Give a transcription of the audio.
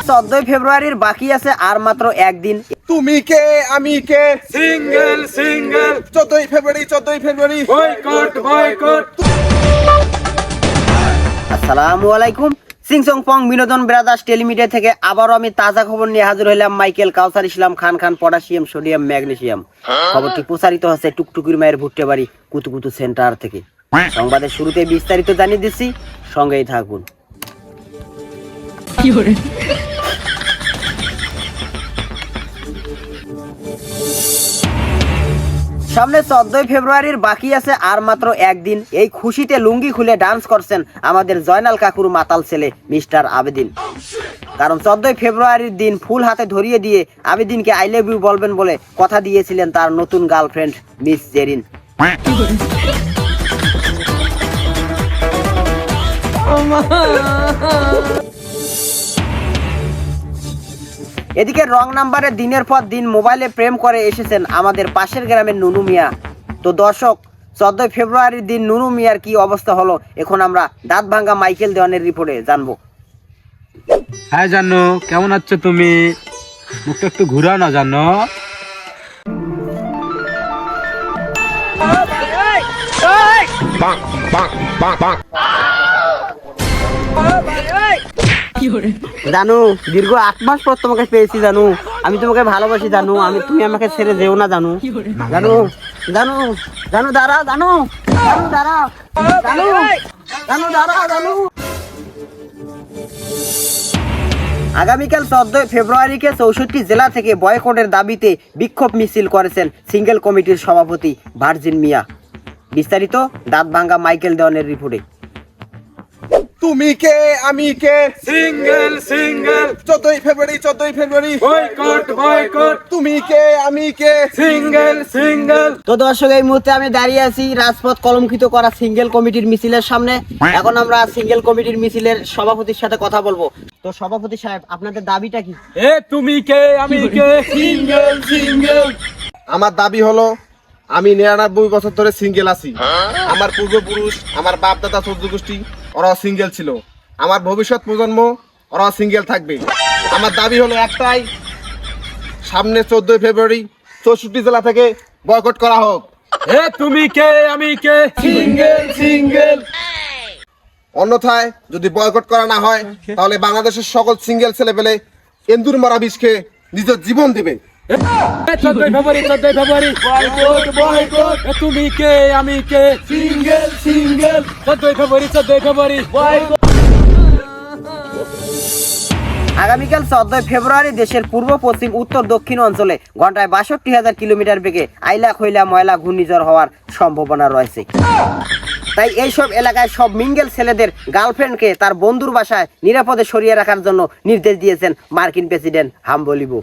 14 ফেব্রুয়ারির বাকি আছে আর মাত্র একদিন। তুমি কে আমি কে সিঙ্গেল সিঙ্গেল 14 ফেব্রুয়ারি বয়কট বয়কট। আসসালামু আলাইকুম। সিংসং পং বিনোদন ব্রাদার্স টেলিমিডিয়া থেকে আবারও আমি তাজা খবর নিয়ে হাজির হইলাম। মাইকেল কাউসার Islam Khan potassium sodium magnesium. খবরটি প্রচারিত হচ্ছে টুকটুকির মায়ের ভুট্টে বাড়ি কুতুকুতু সেন্টার থেকে। সংবাদের শুরুতে বিস্তারিত জানিয়ে দিচ্ছি, সঙ্গেই থাকুন। সামনে 14 ফেব্রুয়ারির বাকি আছে আর মাত্র একদিন। এই খুশিতে লুঙ্গি খুলে ডান্স করছেন আমাদের জয়নাল কাকুর মাতাল ছেলে মিস্টার আবেদিন। কারণ 14 ফেব্রুয়ারির দিন ফুল হাতে ধরিয়ে দিয়ে আবেদিনকে আই লাভ ইউ বলবেন বলে কথা দিয়েছিলেন তার নতুন গার্লফ্রেন্ড মিস জেরিন। এদিকে রং নাম্বারে দিনের পর দিন মোবাইলে প্রেম করে এসেছেন আমাদের পাশের গ্রামের নুনু মিয়া। তো দর্শক, 14 ফেব্রুয়ারির দিন নুনু মিয়ার কি অবস্থা হলো এখন আমরা দাঁত ভাঙ্গা মাইকেল দেওয়ানের রিপোর্টে জানবো। হ্যাঁ জানো, কেমন আছো তুমি? মুখটা একটু ঘুরাও না জানো। জানু, দীর্ঘ 8 মাস পর তোমাকে পেয়েছি জানু। আমি তোমাকে ভালোবাসি জানু। তুমি আমাকে ছেড়ে যেও না জানু। জানু জানু জানু দাঁড়া জানু জানু দাঁড়া জানু জানু দাঁড়া জানু। আগামীকাল 14 ফেব্রুয়ারিকে 64 জেলা থেকে বয়কটের দাবিতে বিক্ষোভ মিছিল করেছেন সিঙ্গেল কমিটির সভাপতি ভার্জিন মিয়া। বিস্তারিত দাঁত ভাঙ্গা মাইকেল দেওয়ানের রিপোর্টে। তুমি কে আমি কে সিঙ্গেল সিঙ্গেল 14 ফেব্রুয়ারি বয়কট বয়কট। তুমি কে আমি কে সিঙ্গেল সিঙ্গেল। তো দর্শক, এই মুহূর্তে আমি দাঁড়িয়ে আছি রাজপথ কলঙ্কিত করা সিঙ্গেল কমিটির মিছিলের সামনে। এখন আমরা সিঙ্গেল কমিটির মিছিলের সভাপতির সাথে কথা বলবো। তো সভাপতি সাহেব, আপনাদের দাবিটা কি? এ তুমি কে আমি কে সিঙ্গেল। আমার দাবি হলো, আমি 99 বছর ধরে সিঙ্গেল আছি। আমার পূর্বপুরুষ, আমার বাপ দাদা চৌদ্দ গোষ্ঠী ওরাও সিঙ্গেল ছিল। আমার ভবিষ্যৎ প্রজন্ম ওরাও সিঙ্গেল থাকবে। আমার দাবি হলো একটাই, সামনে 14 ফেব্রুয়ারি 64 জেলা থেকে বয়কট করা হোক। এ তুমি কে আমি কে সিঙ্গেল। অন্যথায় যদি বয়কট করা না হয় তাহলে বাংলাদেশের সকল সিঙ্গেল ছেলে পেলে এন্দুর মারা বিষ খেয়ে নিজের জীবন দেবে। 14 ফেব্রুয়ারি বয়কট বয়কট। এ তুমি কে আমি কে সিঙ্গেল 14 ফেব্রুয়ারি বয়কট। আগামীকাল 14 ফেব্রুয়ারি দেশের পূর্ব পশ্চিম উত্তর দক্ষিণ অঞ্চলে ঘন্টায় 62,000 কিলোমিটার বেগে আইলা খৈলা ময়লা ঘূর্ণিঝড় হওয়ার সম্ভাবনা রয়েছে। তাই এইসব এলাকায় সব মিঙ্গেল ছেলেদের গার্লফ্রেন্ডকে তার বন্ধুর বাসায় নিরাপদে সরিয়ে রাখার জন্য নির্দেশ দিয়েছেন মার্কিন প্রেসিডেন্ট হাম্বলিবু।